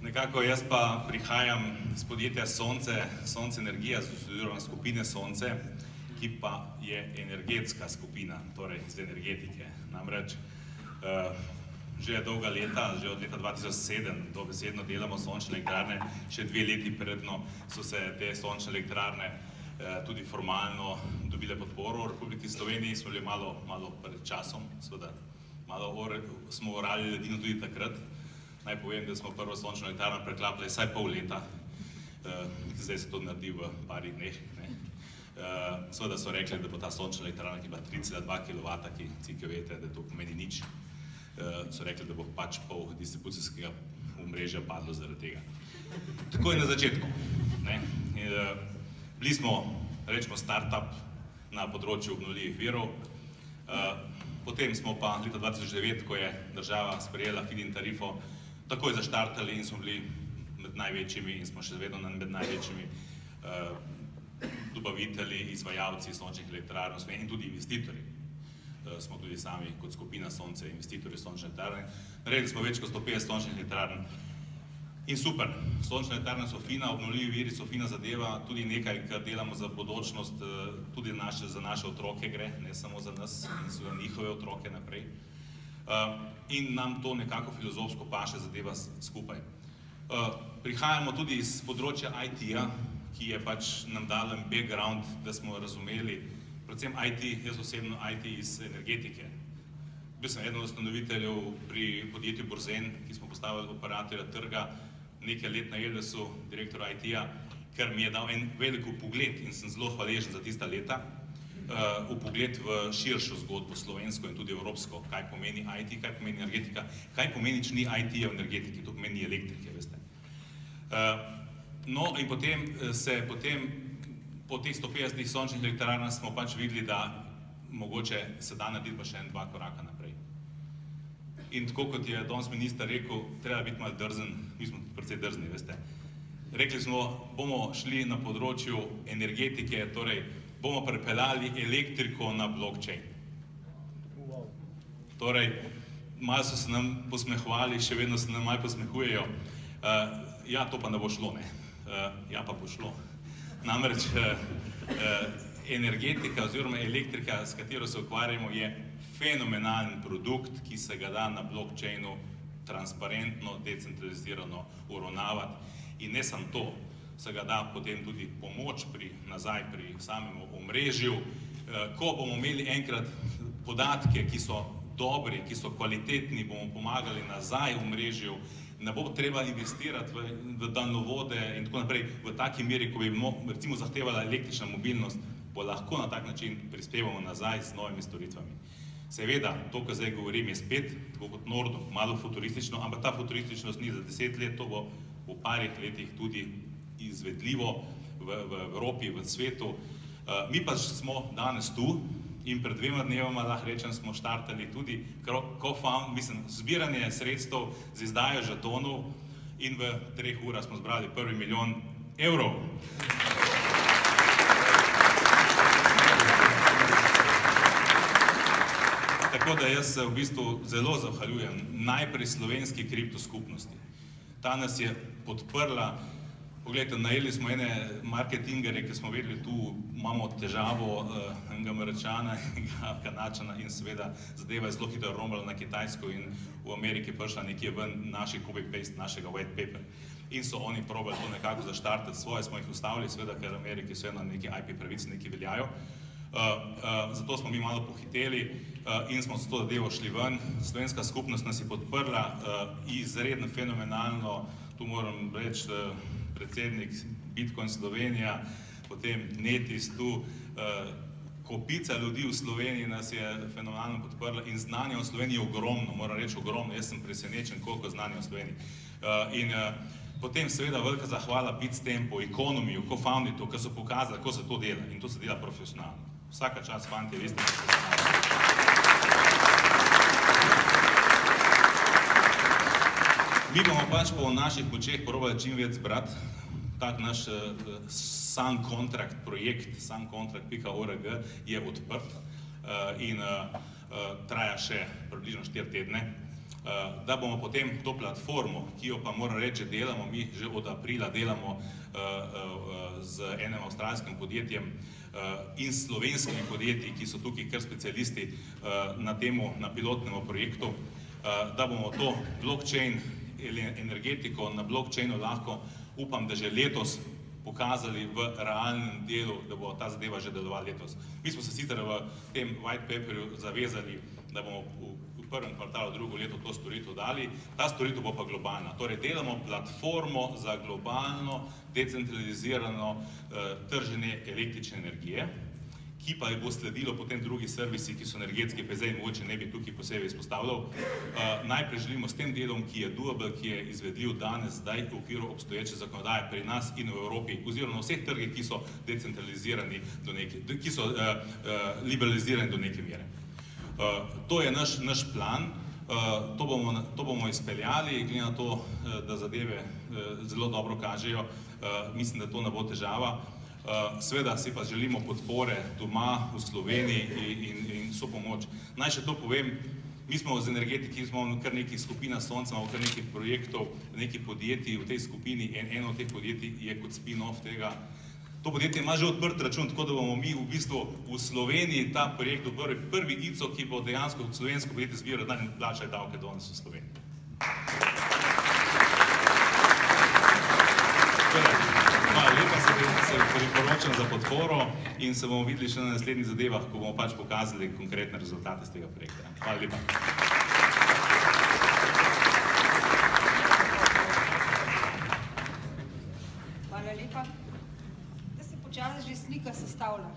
Nekako jaz pa prihajam z podjetja Sonce Energija, oziroma skupine Sonce, ki pa je energetska skupina, torej z energetike. Namreč že dolga leta, že od leta 2007 dobesedno delamo sončne elektrarne, še 2 leti predno so se te sončne elektrarne tudi formalno dobile podporo v Republiki Sloveniji, smo bili malo pred časom, seveda malo smo orali ledino tudi takrat. Naj povem, da smo prvo sončno elektrarno preklapljali vsaj pol leta, zdaj se to naredi v parih dneh. Seveda so rekli, da bo ta sončna elektrarna, ki je bila 3,2 kW, ki veste, da to pomeni nič, so rekli, da bo pač pol distribucijskega omrežja padlo zaradi tega. Tako je na začetku. Bili smo, rečemo, start-up na področju obnovljivih virov, potem smo pa leta 2009, ko je država sprejela feed-in tarifo, takoj zaštartali in smo bili med največjimi in smo še vedno med največjimi dobavitelji, izvajalci sončnih elektrarn in tudi investitorji. Smo tudi sami kot skupina Sonce investitorji sončne elektrarne. Naredili smo več kot 150 sončnih elektrarn in super. Sončne elektrarne so fina, obnovljivi viri so fina zadeva, tudi nekaj, kar delamo za bodočnost, tudi za naše otroke gre, ne samo za nas in za njihove otroke naprej. In nam to nekako filozofsko paše zadeva skupaj. Prihajamo tudi iz področja IT-ja, ki je pač nam dal en background, da smo razumeli, predvsem IT, jaz osebno IT iz energetike. Bil sem eden od ustanoviteljev pri podjetju Borzen, ki smo postavili operatorja trga, nekaj let na Elvesu, direktor IT-ja, ker mi je dal en velik vpogled in sem zelo hvaležen za tista leta, vpogled v širšo zgodbo, slovensko in tudi evropsko, kaj pomeni IT, kaj pomeni energetika, kaj pomeni, če ni IT-ja v energetiki, to pomeni elektrike, veste. No, in potem po teh 150 sončnih elektrarnah smo pač videli, da mogoče se da narediti pa še 2 koraka naprej. In tako kot je danes minister rekel, treba biti malo drzen, mi smo precej drzni, veste. Rekli smo, bomo šli na področju energetike, torej bomo pripeljali elektriko na blockchain. Torej, malo so se nam posmehovali, še vedno se nam malo posmehujejo. Ja, to pa ne bo šlo, ne. Ja, pa bo šlo. Namreč energetika oziroma elektrika, s katero se ukvarjamo, je fenomenalen produkt, ki se ga da na blockchainu transparentno, decentralizirano uravnavati. In ne samo to, se ga da potem tudi pomoč nazaj pri samem omrežju. Ko bomo imeli enkrat podatke, ki so dobri, ki so kvalitetni, bomo pomagali nazaj omrežju, ne bo treba investirati v daljnovode in tako naprej v taki meri, ko bi recimo zahtevala električna mobilnost, bo lahko na tak način prispevamo nazaj z novimi storitvami. Seveda, to, kar zdaj govorim, je spet, tako kot Nordo, malo futuristično, ampak ta futurističnost ni za 10 let, to bo v parih letih tudi izvedljivo v Evropi, v svetu. Mi pa smo danes tu in pred 2 dnevoma, lahko rečem, smo štartali tudi zbiranje sredstev z izdajo žetonov in v 3 urah smo zbrali prvi €1 milijon. Tako da jaz se v bistvu zelo zahvaljujem najprej slovenski kriptoskupnosti. Ta nas je podprla. Poglejte, najeli smo ene marketingerje, ki smo vedeli, tu imamo težavo enega Američana, enega Kanačana in seveda zadeva je zelo hitro romala na Kitajsko in v Ameriki prišla nekje ven naši copy-paste, našega white paper. In so oni probali to nekako zaštartati, svoje smo jih ustavili, seveda, ker v Ameriki so eno neki IP pravice, neki veljajo. Zato smo mi malo pohiteli in smo s to zadevo šli ven. Slovenska skupnost nas je podprla izredno fenomenalno, tu moram reči, predsednik Bitcoin Slovenija, potem Netis tu, kopica ljudi v Sloveniji nas je fenomenalno podprla in znanja v Sloveniji je ogromno, moram reči ogromno, jaz sem presenečen, koliko znanja v Sloveniji. In potem seveda velika zahvala Bitstampu, Economiju, CoFounditu, ki so pokazali, kako se to dela in to se dela profesionalno. Vsaka čast, fantje, veste, profesionalno. Mi bomo pač po naših močeh probali čim več zbrati. Tak naš sam kontrakt, projekt samkontrakt.org je odprt in traja še približno 4 tedne. da bomo potem to platformo, ki jo pa moram reči, delamo, mi že od aprila delamo z enim avstralskim podjetjem in slovenskimi podjetji, ki so tukaj kar specialisti na pilotnemu projektu, da bomo to blockchain energetiko na blockchainu lahko, upam, da že letos pokazali v realnem delu, da bo ta zadeva že delovala letos. Mi smo se sicer v tem white paperju zavezali, da bomo v prvem kvartalu drugo leto to storitev dali, ta storitev bo pa globalna. Torej delamo platformo za globalno decentralizirano trženje električne energije, ki pa bo sledilo potem drugi servisi, ki so energetski, pa zdaj mogoče ne bi tukaj posebej izpostavljal. Najprej želimo s tem delom, ki je doable, ki je izvedljiv danes, zdaj v okviru obstoječe zakonodaje pri nas in v Evropi, oziroma na vseh trgih, ki so decentralizirani, ki so liberalizirani do neke mere. To je naš plan, to bomo izpeljali, glede na to, da zadeve zelo dobro kažejo, mislim, da to ne bo težava. Seveda si pa želimo podpore doma, v Sloveniji in so pomoč. Naj še to povem, mi smo z energetiki, smo kar nekaj skupina Sonca, imamo kar nekaj projektov, nekaj podjetij v tej skupini in eno od teh podjetij je kot spin-off tega. To podjetje ima že odprt račun, tako da bomo mi v bistvu v Sloveniji ta projekt odprli prvi ICO, ki bo dejansko slovensko podjetje zbiralo in plačali davke danes v Sloveniji. Hvala lepa, se priporočam za podporo in se bomo videli še na naslednjih zadevah, ko bomo pač pokazali konkretne rezultate z tega projekta. Hvala lepa. Hvala lepa. Da se počasi že slika sestavlja.